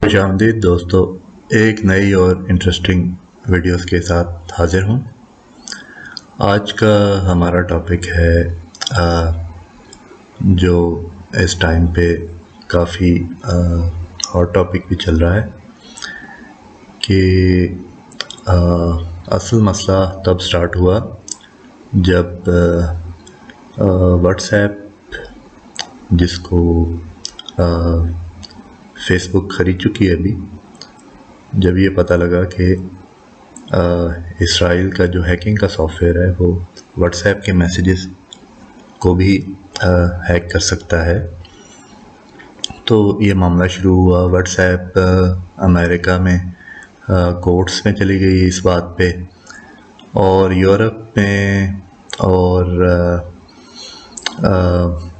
خوش آمدید دوستو، ایک نئی اور انٹرسٹنگ ویڈیوز کے ساتھ حاضر ہوں۔ آج کا ہمارا ٹاپک ہے جو اس ٹائم پہ کافی ہاٹ ٹاپک بھی چل رہا ہے کہ اصل مسئلہ تب سٹارٹ ہوا جب واٹس ایپ، جس کو فیس بک خرید چکی ہے ابھی، جب یہ پتہ لگا کہ اسرائیل کا جو ہیکنگ کا سافٹ ویئر ہے وہ واٹس ایپ کے میسیجز کو بھی ہیک کر سکتا ہے، تو یہ معاملہ شروع ہوا۔ واٹس ایپ امریکہ میں کورٹس میں چلی گئی اس بات پہ، اور یورپ میں اور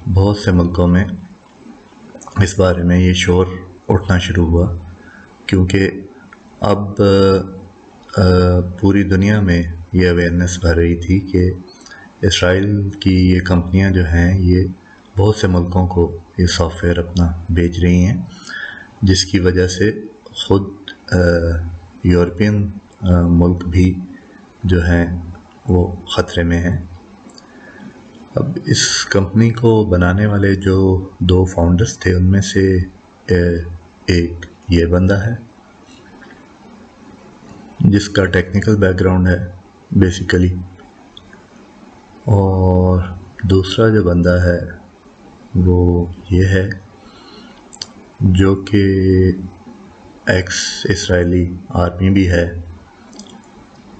بہت سے ملکوں میں اس بارے میں یہ شور اٹھنا شروع ہوا، کیونکہ اب پوری دنیا میں یہ اویئرنیس بڑھ رہی تھی کہ اسرائیل کی یہ کمپنیاں جو ہیں یہ بہت سے ملکوں کو یہ سافٹ ویئر اپنا بیچ رہی ہیں، جس کی وجہ سے خود یورپین ملک بھی جو ہیں وہ خطرے میں ہیں۔ اب اس کمپنی کو بنانے والے جو دو فاؤنڈرز تھے، ان میں سے ایک یہ بندہ ہے جس کا ٹیکنیکل بیک گراؤنڈ ہے بیسیکلی، اور دوسرا جو بندہ ہے وہ یہ ہے جو کہ ایکس اسرائیلی آرمی بھی ہے،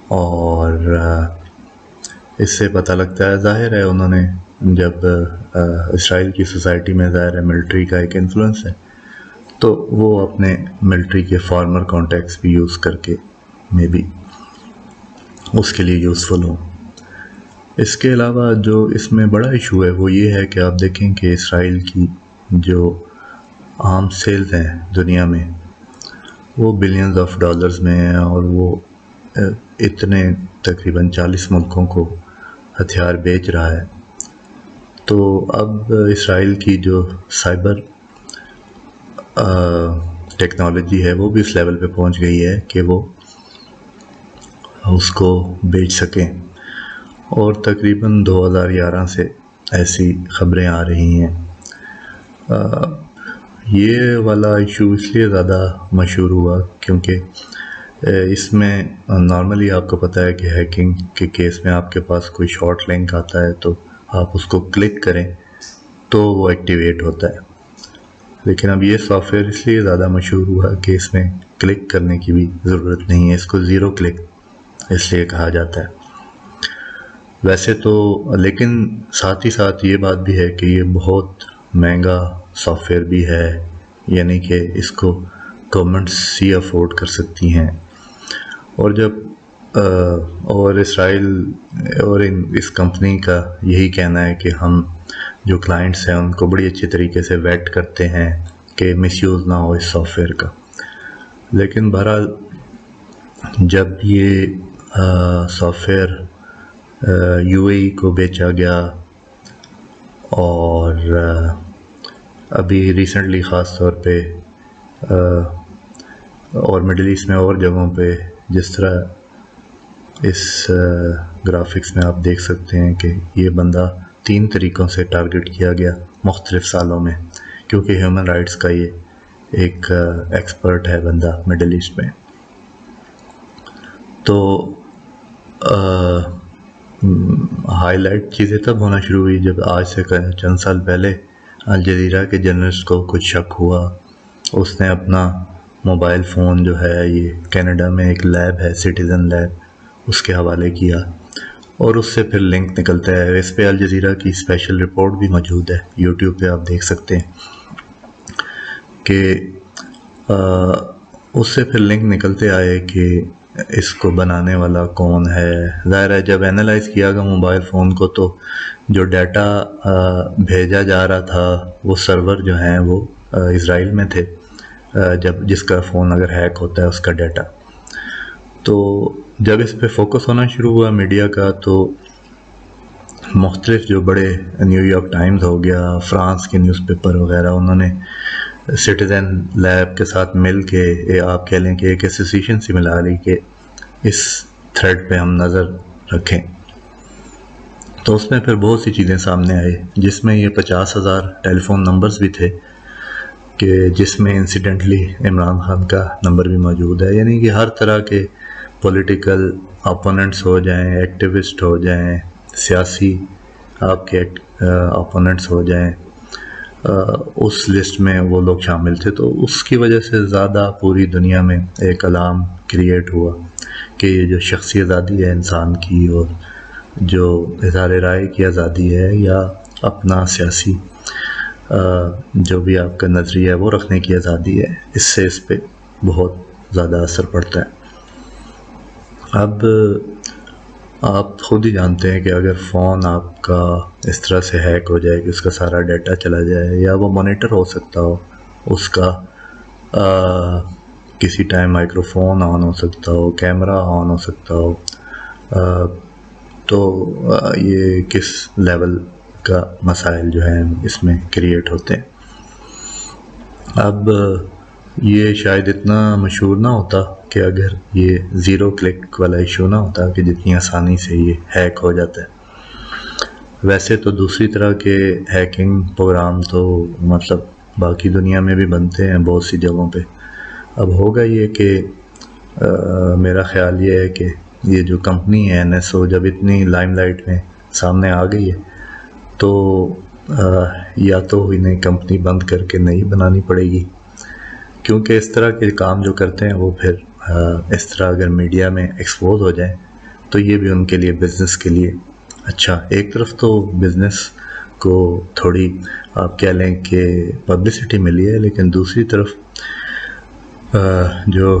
اور اس سے پتہ لگتا ہے، ظاہر ہے انہوں نے جب اسرائیل کی سوسائٹی میں ظاہر ہے ملٹری کا ایک انفلوئنس ہے، تو وہ اپنے ملٹری کے فارمر کانٹیکٹس بھی یوز کر کے میں بھی اس کے لیے یوزفل ہوں۔ اس کے علاوہ جو اس میں بڑا ایشو ہے وہ یہ ہے کہ آپ دیکھیں کہ اسرائیل کی جو عام سیلز ہیں دنیا میں وہ بلینز آف ڈالرز میں ہیں، اور وہ اتنے تقریباً 40 ملکوں کو ہتھیار بیچ رہا ہے۔ تو اب اسرائیل کی جو سائبر ٹیکنالوجی ہے وہ بھی اس لیول پہ پہنچ گئی ہے کہ وہ اس کو بیچ سکیں، اور تقریباً 2011 سے ایسی خبریں آ رہی ہیں۔ یہ والا ایشو اس لیے زیادہ مشہور ہوا کیونکہ اس میں نارملی آپ کو پتہ ہے کہ ہیکنگ کے کیس میں آپ کے پاس کوئی شارٹ لنک آتا ہے تو آپ اس کو کلک کریں تو وہ ایکٹیویٹ ہوتا ہے، لیکن اب یہ سافٹ ویئر اس لیے زیادہ مشہور ہوا کہ اس میں کلک کرنے کی بھی ضرورت نہیں ہے، اس کو زیرو کلک اس لیے کہا جاتا ہے ویسے تو، لیکن ساتھ ہی ساتھ یہ بات بھی ہے کہ یہ بہت مہنگا سافٹ ویئر بھی ہے، یعنی کہ اس کو گورنمنٹس ہی افورڈ کر سکتی ہیں، اور جب اور اسرائیل اور اس کمپنی کا یہی کہنا ہے کہ ہم جو کلائنٹس ہیں ان کو بڑی اچھی طریقے سے ویٹ کرتے ہیں کہ مس یوز نہ ہو اس سافٹ ویئر کا۔ لیکن بہرحال جب یہ سافٹ ویئر یو اے ای کو بیچا گیا، اور ابھی ریسنٹلی خاص طور پہ اور مڈل ایسٹ میں اور جگہوں پہ، جس طرح اس گرافکس میں آپ دیکھ سکتے ہیں کہ یہ بندہ 3 طریقوں سے ٹارگٹ کیا گیا مختلف سالوں میں، کیونکہ ہیومن رائٹس کا یہ ایک ایکسپرٹ ہے بندہ مڈل ایسٹ میں۔ تو ہائی لائٹ چیزیں تب ہونا شروع ہوئی جب آج سے چند سال پہلے الجزیرہ کے جرنلسٹ کو کچھ شک ہوا، اس نے اپنا موبائل فون جو ہے، یہ کینیڈا میں ایک لیب ہے سٹیزن لیب، اس کے حوالے کیا، اور اس سے پھر لنک نکلتا ہے۔ اس پہ الجزیرہ کی اسپیشل رپورٹ بھی موجود ہے، یوٹیوب پہ آپ دیکھ سکتے ہیں کہ اس سے پھر لنک نکلتے آئے کہ اس کو بنانے والا کون ہے۔ ظاہر ہے جب اینالائز کیا گیا موبائل فون کو تو جو ڈیٹا بھیجا جا رہا تھا وہ سرور جو ہیں وہ اسرائیل میں تھے، جس کا فون اگر ہیک ہوتا ہے اس کا ڈیٹا۔ تو جب اس پہ فوکس ہونا شروع ہوا میڈیا کا، تو مختلف جو بڑے نیو یارک ٹائمز ہو گیا، فرانس کے نیوز پیپر وغیرہ، انہوں نے سٹیزن لیب کے ساتھ مل کے آپ کہہ لیں کہ ایک ایسوسیشن سی ملا لی کہ اس تھریڈ پہ ہم نظر رکھیں، تو اس میں پھر بہت سی چیزیں سامنے آئی، جس میں یہ 50,000 ٹیلی فون نمبرز بھی تھے کہ جس میں انسیڈنٹلی عمران خان کا نمبر بھی موجود ہے، یعنی کہ ہر طرح کے پولیٹیکل اپوننٹس ہو جائیں، ایکٹیوسٹ ہو جائیں، سیاسی آپ کے اپوننٹس ہو جائیں، اس لسٹ میں وہ لوگ شامل تھے. تو اس کی وجہ سے زیادہ پوری دنیا میں ایک الارم کریٹ ہوا کہ یہ جو شخصی آزادی ہے انسان کی، اور جو اظہار رائے کی آزادی ہے یا اپنا سیاسی جو بھی آپ کا نظریہ ہے وہ رکھنے کی آزادی ہے، اس سے اس پہ بہت زیادہ اثر پڑتا ہے. اب آپ خود ہی جانتے ہیں کہ اگر فون آپ کا اس طرح سے ہیک ہو جائے کہ اس کا سارا ڈیٹا چلا جائے، یا وہ مانیٹر ہو سکتا ہو، اس کا کسی ٹائم مائکرو فون آن ہو سکتا ہو، کیمرہ آن ہو سکتا ہو، تو یہ کس لیول کا مسائل جو ہیں اس میں کریٹ ہوتے ہیں. اب یہ شاید اتنا مشہور نہ ہوتا کہ اگر یہ 0 کلک والا ایشو نہ ہوتا کہ جتنی آسانی سے یہ ہیک ہو جاتا ہے. ویسے تو دوسری طرح کے ہیکنگ پروگرام تو مطلب باقی دنیا میں بھی بنتے ہیں بہت سی جگہوں پہ. اب ہوگا یہ کہ میرا خیال یہ ہے کہ یہ جو کمپنی ہے NSO جب اتنی لائم لائٹ میں سامنے آ گئی ہے، تو یا تو انہیں کمپنی بند کر کے نئی بنانی پڑے گی، کیونکہ اس طرح کے کام جو کرتے ہیں وہ پھر اس طرح اگر میڈیا میں ایکسپوز ہو جائیں تو یہ بھی ان کے لیے بزنس کے لیے اچھا. ایک طرف تو بزنس کو تھوڑی آپ کہہ لیں کہ پبلسٹی ملی ہے، لیکن دوسری طرف جو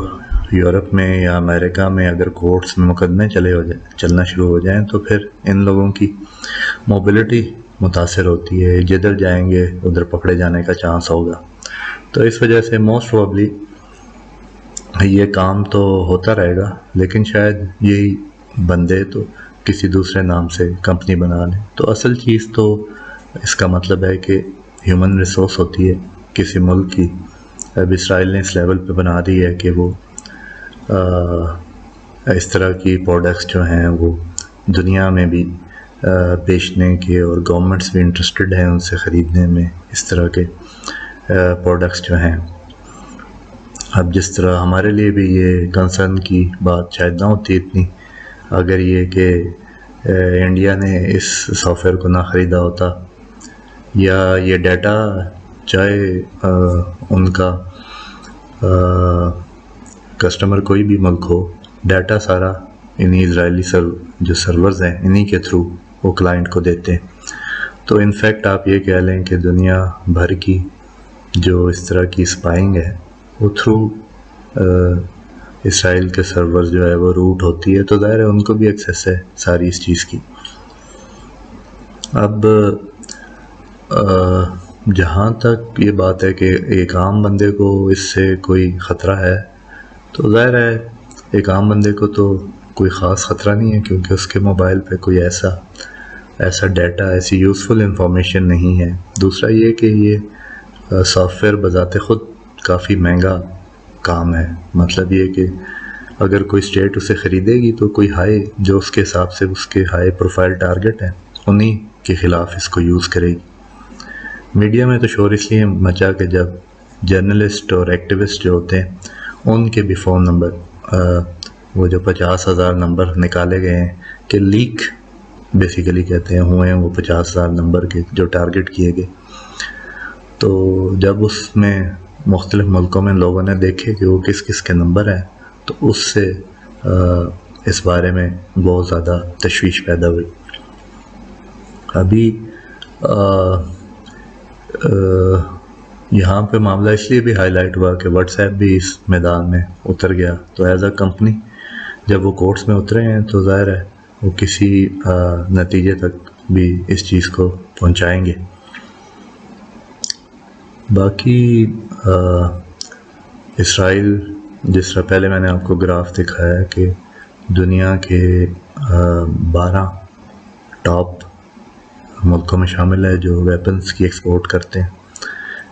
یورپ میں یا امریکہ میں اگر کورٹس میں مقدمے چلنا شروع ہو جائیں تو پھر ان لوگوں کی موبلٹی متاثر ہوتی ہے، جدھر جائیں گے ادھر پکڑے جانے کا چانس ہوگا. تو اس وجہ سے موسٹ پروبلی یہ کام تو ہوتا رہے گا، لیکن شاید یہی بندے تو کسی دوسرے نام سے کمپنی بنا لیں. تو اصل چیز تو اس کا مطلب ہے کہ ہیومن ریسورس ہوتی ہے کسی ملک کی. اب اسرائیل نے اس لیول پہ بنا دی ہے کہ وہ اس طرح کی پروڈکٹس جو ہیں وہ دنیا میں بھی بیچنے کے، اور گورنمنٹس بھی انٹرسٹڈ ہیں ان سے خریدنے میں اس طرح کے پروڈکٹس جو ہیں. اب جس طرح ہمارے لیے بھی یہ کنسرن کی بات شاید نہ ہوتی اتنی اگر یہ کہ انڈیا نے اس سافٹ ویئر کو نہ خریدا ہوتا، یا یہ ڈیٹا چاہے ان کا کسٹمر کوئی بھی ملک ہو، ڈیٹا سارا انہی اسرائیلی جو سرورز ہیں انہی کے تھرو وہ کلائنٹ کو دیتے ہیں. تو انفیکٹ آپ یہ کہہ لیں کہ دنیا بھر کی جو اس طرح کی اسپائنگ ہے وہ تھرو اسرائیل کے سرور جو ہے وہ روٹ ہوتی ہے، تو ظاہر ہے ان کو بھی ایکسیس ہے ساری اس چیز کی. اب جہاں تک یہ بات ہے کہ ایک عام بندے کو اس سے کوئی خطرہ ہے، تو ظاہر ہے ایک عام بندے کو تو کوئی خاص خطرہ نہیں ہے، کیونکہ اس کے موبائل پہ کوئی ایسا ڈیٹا، ایسی یوزفل انفارمیشن نہیں ہے. دوسرا یہ کہ یہ سافٹ ویئر بذات خود کافی مہنگا کام ہے. مطلب یہ کہ اگر کوئی اسٹیٹ اسے خریدے گی تو کوئی ہائی جو اس کے حساب سے اس کے ہائی پروفائل ٹارگٹ ہیں انہی کے خلاف اس کو یوز کرے گی. میڈیا میں تو شور اس لیے مچا کہ جب جرنلسٹ اور ایکٹیوسٹ جو ہوتے ہیں ان کے بھی فون نمبر وہ جو 50,000 نمبر نکالے گئے ہیں کہ لیک بیسیکلی کہتے ہیں ہوئے ہیں وہ 50,000 نمبر کے جو ٹارگٹ کیے گئے. تو جب اس میں مختلف ملکوں میں لوگوں نے دیکھے کہ وہ کس کس کے نمبر ہیں تو اس سے اس بارے میں بہت زیادہ تشویش پیدا ہوئی. ابھی یہاں پہ معاملہ اس لیے بھی ہائی لائٹ ہوا کہ واٹس ایپ بھی اس میدان میں اتر گیا. تو ایز اے کمپنی جب وہ کورٹس میں اترے ہیں تو ظاہر ہے وہ کسی نتیجے تک بھی اس چیز کو پہنچائیں گے. باقی اسرائیل جس طرح پہلے میں نے آپ کو گراف دکھایا ہے کہ دنیا کے 12 ٹاپ ملکوں میں شامل ہے جو ویپنز کی ایکسپورٹ کرتے ہیں.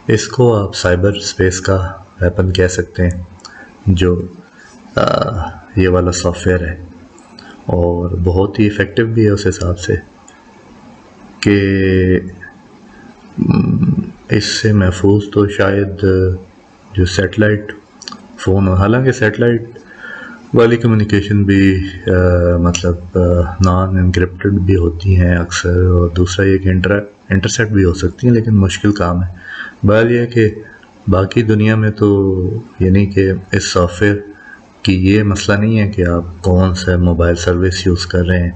اس کو آپ سائبر سپیس کا ویپن کہہ سکتے ہیں جو یہ والا سافٹ ویئر ہے، اور بہت ہی افیکٹو بھی ہے اس حساب سے کہ اس سے محفوظ تو شاید جو سیٹلائٹ فون، حالانکہ سیٹلائٹ والی کمیونیکیشن بھی مطلب نان انکرپٹڈ بھی ہوتی ہیں اکثر، اور دوسرا یہ کہ انٹرسیپٹ بھی ہو سکتی ہیں، لیکن مشکل کام ہے۔ بہرحال یہ کہ باقی دنیا میں تو یعنی کہ اس سافٹ ویئر کی یہ مسئلہ نہیں ہے کہ آپ کون سا موبائل سروس یوز کر رہے ہیں،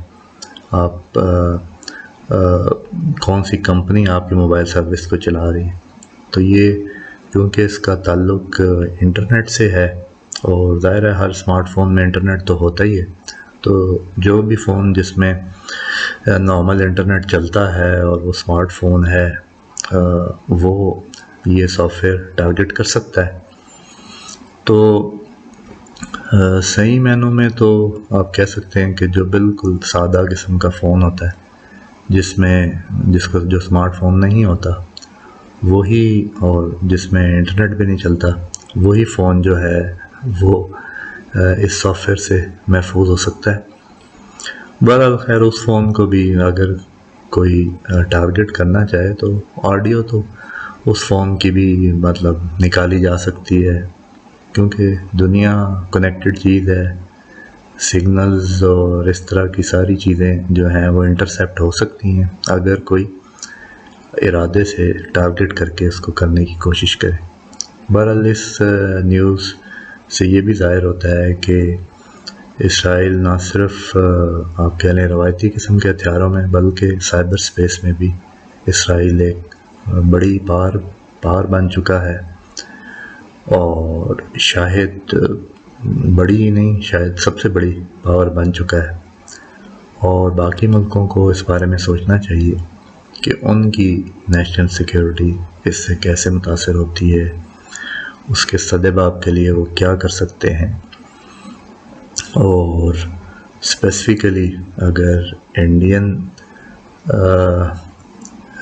آپ کون سی کمپنی آپ کی موبائل سروس کو چلا رہی ہے، تو یہ کیونکہ اس کا تعلق انٹرنیٹ سے ہے، اور ظاہر ہے ہر اسمارٹ فون میں انٹرنیٹ تو ہوتا ہی ہے، تو جو بھی فون جس میں نارمل انٹرنیٹ چلتا ہے اور وہ اسمارٹ فون ہے وہ یہ سافٹ ویئر ٹارگٹ کر سکتا ہے۔ تو صحیح معنوں میں تو آپ کہہ سکتے ہیں کہ جو بالکل سادہ قسم کا فون ہوتا ہے، جو اسمارٹ فون نہیں ہوتا وہی، اور جس میں انٹرنیٹ بھی نہیں چلتا، وہی فون جو ہے وہ اس سافٹ ویئر سے محفوظ ہو سکتا ہے۔ بہرحال خیر، اس فون کو بھی اگر کوئی ٹارگٹ کرنا چاہے تو آڈیو تو اس فون کی بھی مطلب نکالی جا سکتی ہے، کیونکہ دنیا کنیکٹڈ چیز ہے، سگنلز اور اس طرح کی ساری چیزیں جو ہیں وہ انٹرسیپٹ ہو سکتی ہیں اگر کوئی ارادے سے ٹارگٹ کر کے اس کو کرنے کی کوشش کرے۔ بہرحال اس نیوز سے یہ بھی ظاہر ہوتا ہے کہ اسرائیل نہ صرف آپ کہہ لیں روایتی قسم کے ہتھیاروں میں، بلکہ سائبر سپیس میں بھی اسرائیل ایک بڑی پار بن چکا ہے، اور شاید بڑی ہی نہیں، شاید سب سے بڑی پاور بن چکا ہے، اور باقی ملکوں کو اس بارے میں سوچنا چاہیے کہ ان کی نیشنل سیکیورٹی اس سے کیسے متاثر ہوتی ہے، اس کے سدباب کے لیے وہ کیا کر سکتے ہیں، اور اسپیسیفکلی اگر انڈین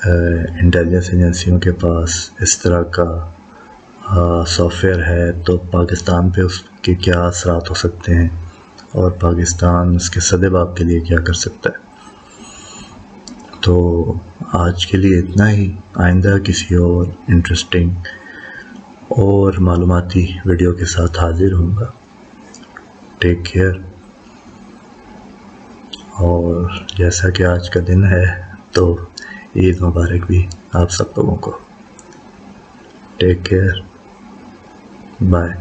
انٹیلیجنس ایجنسیوں کے پاس اس طرح کا سافٹ ویئر ہے تو پاکستان پہ اس کے کیا اثرات ہو سکتے ہیں، اور پاکستان اس کے سدباب کے لیے کیا کر سکتا ہے۔ تو آج کے لیے اتنا ہی، آئندہ کسی اور انٹرسٹنگ اور معلوماتی ویڈیو کے ساتھ حاضر ہوں گا۔ ٹیک کیئر، اور جیسا کہ آج کا دن ہے تو عید مبارک بھی آپ سب لوگوں کو۔ Take care, bye.